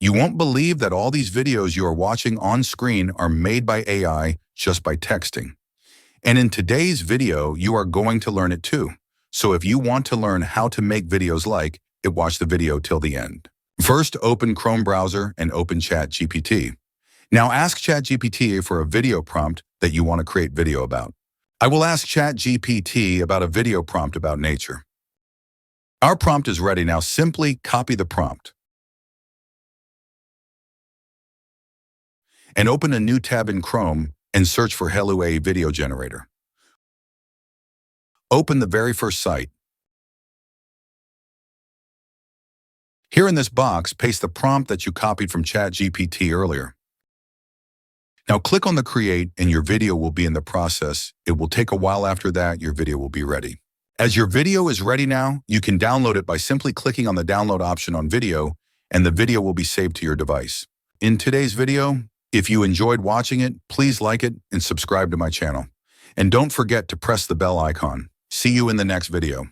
You won't believe that all these videos you are watching on screen are made by AI just by texting. And in today's video, you are going to learn it too. So if you want to learn how to make videos like it, watch the video till the end. First, open Chrome browser and open ChatGPT. Now ask ChatGPT for a video prompt that you want to create video about. I will ask ChatGPT about a video prompt about nature. Our prompt is ready. Now simply copy the prompt and open a new tab in Chrome and search for Hello AI Video Generator. Open the very first site. Here in this box, paste the prompt that you copied from ChatGPT earlier. Now click on the Create and your video will be in the process. It will take a while. After that, your video will be ready. As your video is ready now, you can download it by simply clicking on the download option on video, and the video will be saved to your device. In today's video, if you enjoyed watching it, please like it and subscribe to my channel. And don't forget to press the bell icon. See you in the next video.